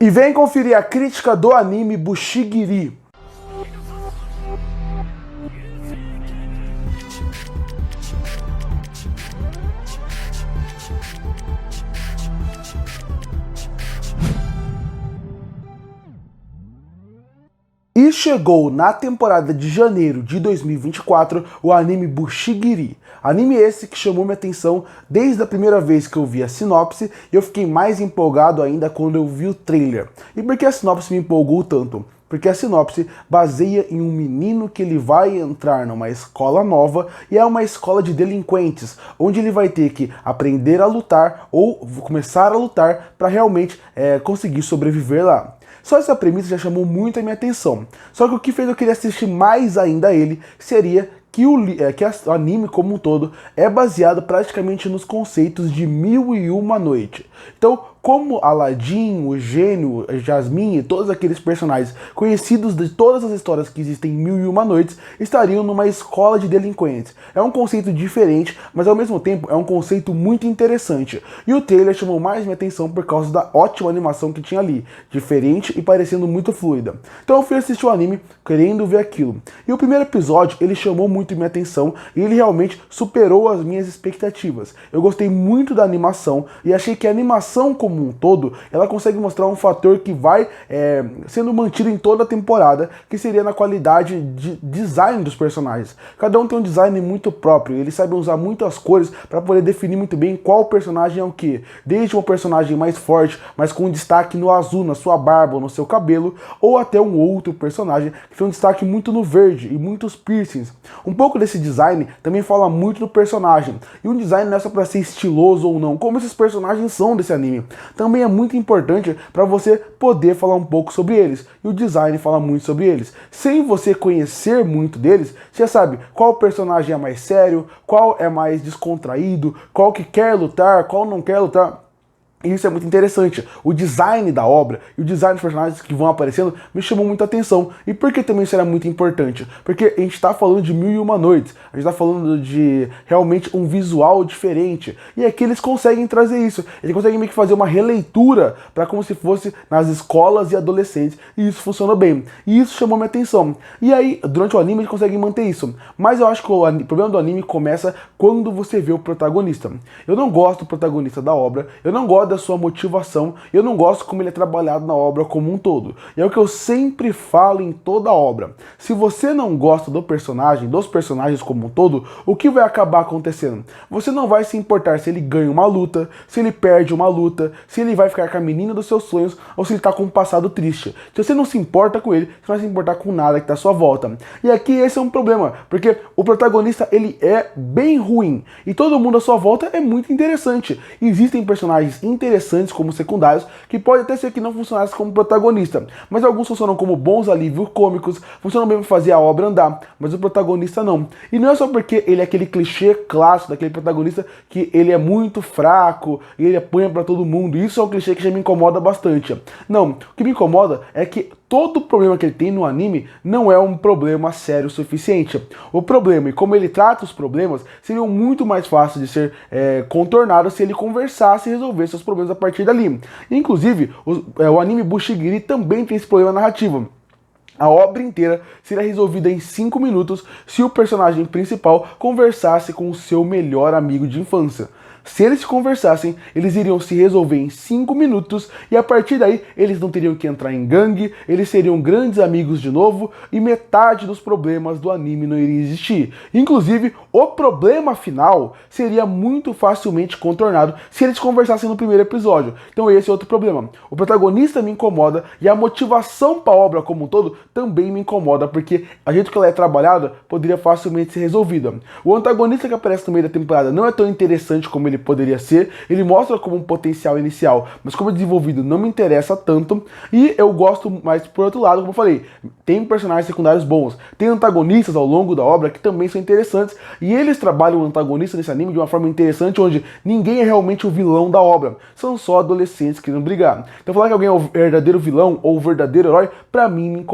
E vem conferir a crítica do anime Bushigiri. E chegou na temporada de janeiro de 2024 o anime Bushigiri. Anime esse que chamou minha atenção desde a primeira vez que eu vi a sinopse, e eu fiquei mais empolgado ainda quando eu vi o trailer. E por que a sinopse me empolgou tanto? Porque a sinopse baseia em um menino que ele vai entrar numa escola nova, e é uma escola de delinquentes, onde ele vai ter que aprender a lutar ou começar a lutar para realmente conseguir sobreviver lá. Só essa premissa já chamou muito a minha atenção. Só que o que fez eu querer assistir mais ainda a ele seria que o anime como um todo é baseado praticamente nos conceitos de Mil e Uma Noite. Então, como Aladdin, o Gênio, Jasmine e todos aqueles personagens conhecidos de todas as histórias que existem em Mil e Uma Noites estariam numa escola de delinquentes. É um conceito diferente, mas ao mesmo tempo é um conceito muito interessante. E o trailer chamou mais minha atenção por causa da ótima animação que tinha ali, diferente e parecendo muito fluida. Então eu fui assistir o anime querendo ver aquilo. E o primeiro episódio ele chamou muito minha atenção e ele realmente superou as minhas expectativas. Eu gostei muito da animação e achei que a animação como um todo, ela consegue mostrar um fator que vai sendo mantido em toda a temporada, que seria na qualidade de design dos personagens. Cada um tem um design muito próprio, eles sabem usar muitas cores para poder definir muito bem qual personagem é o que. Desde um personagem mais forte, mas com um destaque no azul, na sua barba ou no seu cabelo, ou até um outro personagem que tem um destaque muito no verde e muitos piercings. Um pouco desse design também fala muito do personagem, e um design não é só para ser estiloso ou não, como esses personagens são desse anime. Também é muito importante para você poder falar um pouco sobre eles, e o design fala muito sobre eles. Sem você conhecer muito deles, você já sabe qual personagem é mais sério, qual é mais descontraído, qual que quer lutar, qual não quer lutar. E isso é muito interessante. O design da obra e o design dos personagens que vão aparecendo me chamou muita atenção. E por que também isso era muito importante? Porque a gente está falando de Mil e Uma Noites, a gente está falando de realmente um visual diferente. E aqui eles conseguem trazer isso. Eles conseguem meio que fazer uma releitura para como se fosse nas escolas e adolescentes. E isso funcionou bem. E isso chamou minha atenção. E aí, durante o anime, eles conseguem manter isso. Mas eu acho que o problema do anime começa quando você vê o protagonista. Eu não gosto do protagonista da obra, eu não gosto da sua motivação, eu não gosto como ele é trabalhado na obra como um todo. E é o que eu sempre falo em toda a obra. Se você não gosta do personagem, dos personagens como um todo, o que vai acabar acontecendo? Você não vai se importar se ele ganha uma luta, se ele perde uma luta, se ele vai ficar com a menina dos seus sonhos ou se ele tá com um passado triste. Se você não se importa com ele, você não vai se importar com nada que tá à sua volta. E aqui esse é um problema, porque o protagonista ele é bem ruim e todo mundo à sua volta é muito interessante. Existem personagens interessantes como secundários, que pode até ser que não funcionassem como protagonista, mas alguns funcionam como bons alívios cômicos, funcionam bem para fazer a obra andar, mas o protagonista não. E não é só porque ele é aquele clichê clássico daquele protagonista que ele é muito fraco e ele apanha para todo mundo. Isso é um clichê que já me incomoda bastante. Não, o que me incomoda é que todo o problema que ele tem no anime não é um problema sério o suficiente. O problema e como ele trata os problemas seriam muito mais fáceis de ser contornados se ele conversasse e resolvesse os problemas a partir dali. Inclusive, o anime Bushigiri também tem esse problema narrativo. A obra inteira seria resolvida em 5 minutos se o personagem principal conversasse com o seu melhor amigo de infância. Se eles conversassem, eles iriam se resolver em 5 minutos e a partir daí eles não teriam que entrar em gangue, eles seriam grandes amigos de novo e metade dos problemas do anime não iria existir. Inclusive, o problema final seria muito facilmente contornado se eles conversassem no primeiro episódio. Então esse é outro problema. O protagonista me incomoda e a motivação para a obra como um todo também me incomoda, porque a jeito que ela é trabalhada poderia facilmente ser resolvida. O antagonista que aparece no meio da temporada não é tão interessante como ele poderia ser, ele mostra como um potencial inicial, mas como é desenvolvido não me interessa tanto, e eu gosto mais por outro lado, como eu falei, tem personagens secundários bons, tem antagonistas ao longo da obra que também são interessantes, e eles trabalham o antagonista nesse anime de uma forma interessante, onde ninguém é realmente o vilão da obra, são só adolescentes querendo brigar. Então falar que alguém é o verdadeiro vilão ou o verdadeiro herói, pra mim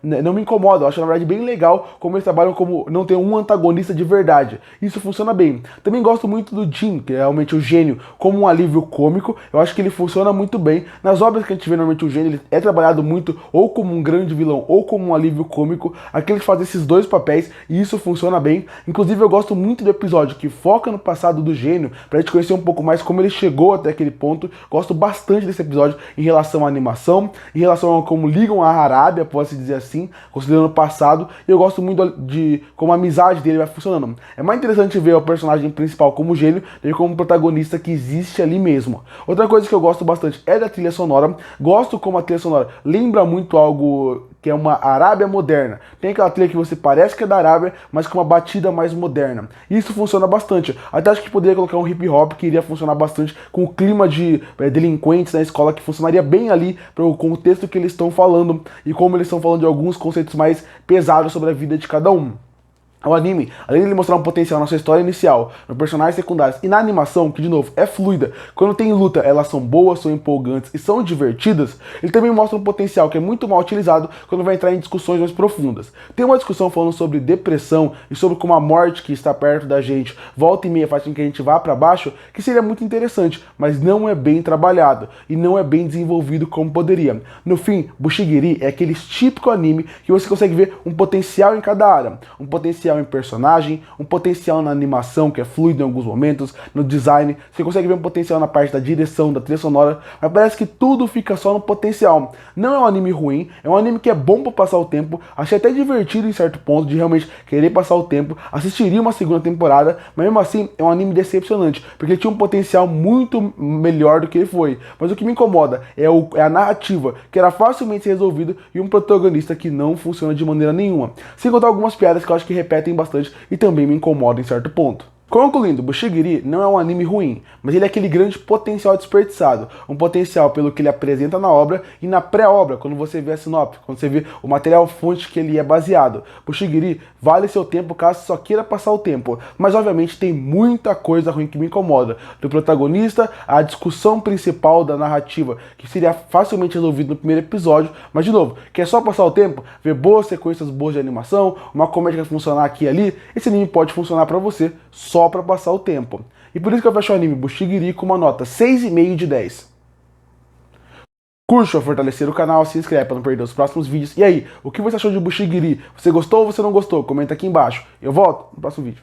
não me incomoda, eu acho na verdade bem legal como eles trabalham como não ter um antagonista de verdade, isso funciona bem. Também gosto muito do Jin, que é realmente o gênio, como um alívio cômico. Eu acho que ele funciona muito bem. Nas obras que a gente vê normalmente o gênio, ele é trabalhado muito ou como um grande vilão ou como um alívio cômico. Aqui ele faz esses dois papéis e isso funciona bem. Inclusive eu gosto muito do episódio que foca no passado do gênio, pra gente conhecer um pouco mais como ele chegou até aquele ponto. Gosto bastante desse episódio em relação à animação, em relação a como ligam a Arábia, pode-se dizer assim, considerando o passado. E eu gosto muito de como a amizade dele vai funcionando. É mais interessante ver o personagem principal como gênio do que como protagonista que existe ali mesmo. Outra coisa que eu gosto bastante é da trilha sonora. Gosto como a trilha sonora lembra muito algo que é uma Arábia moderna. Tem aquela trilha que você parece que é da Arábia, mas com uma batida mais moderna. Isso funciona bastante. Até acho que poderia colocar um hip hop que iria funcionar bastante com o clima de delinquentes na escola, que funcionaria bem ali para o contexto que eles estão falando e como eles estão falando de alguns conceitos mais pesados sobre a vida de cada um. O anime, além de ele mostrar um potencial na sua história inicial, nos personagens secundários e na animação, que de novo é fluida, quando tem luta elas são boas, são empolgantes e são divertidas, ele também mostra um potencial que é muito mal utilizado quando vai entrar em discussões mais profundas. Tem uma discussão falando sobre depressão e sobre como a morte que está perto da gente, volta e meia faz com que a gente vá para baixo, que seria muito interessante, mas não é bem trabalhado e não é bem desenvolvido como poderia. No fim, Bushigiri é aquele típico anime que você consegue ver um potencial em cada área, um potencial em personagem, um potencial na animação que é fluido em alguns momentos, no design, você consegue ver um potencial na parte da direção, da trilha sonora, mas parece que tudo fica só no potencial. Não é um anime ruim, é um anime que é bom para passar o tempo, achei até divertido em certo ponto de realmente querer passar o tempo, assistiria uma segunda temporada, mas mesmo assim é um anime decepcionante, porque ele tinha um potencial muito melhor do que ele foi. Mas o que me incomoda é a narrativa, que era facilmente resolvida, e um protagonista que não funciona de maneira nenhuma. Sem contar algumas piadas que eu acho que repetem bastante e também me incomoda em certo ponto. Concluindo, Bushigiri não é um anime ruim, mas ele é aquele grande potencial desperdiçado, um potencial pelo que ele apresenta na obra e na pré-obra, quando você vê a sinopse, quando você vê o material fonte que ele é baseado. Bushigiri vale seu tempo caso só queira passar o tempo, mas obviamente tem muita coisa ruim que me incomoda, do protagonista à discussão principal da narrativa, que seria facilmente resolvido no primeiro episódio, mas de novo, quer só passar o tempo, ver boas sequências boas de animação, uma comédia que vai funcionar aqui e ali, esse anime pode funcionar pra você só para passar o tempo. E por isso que eu fecho o anime Bushigiri com uma nota 6,5 de 10. Curte para fortalecer o canal, se inscreve para não perder os próximos vídeos. E aí, o que você achou de Bushigiri? Você gostou ou você não gostou? Comenta aqui embaixo. Eu volto no próximo vídeo.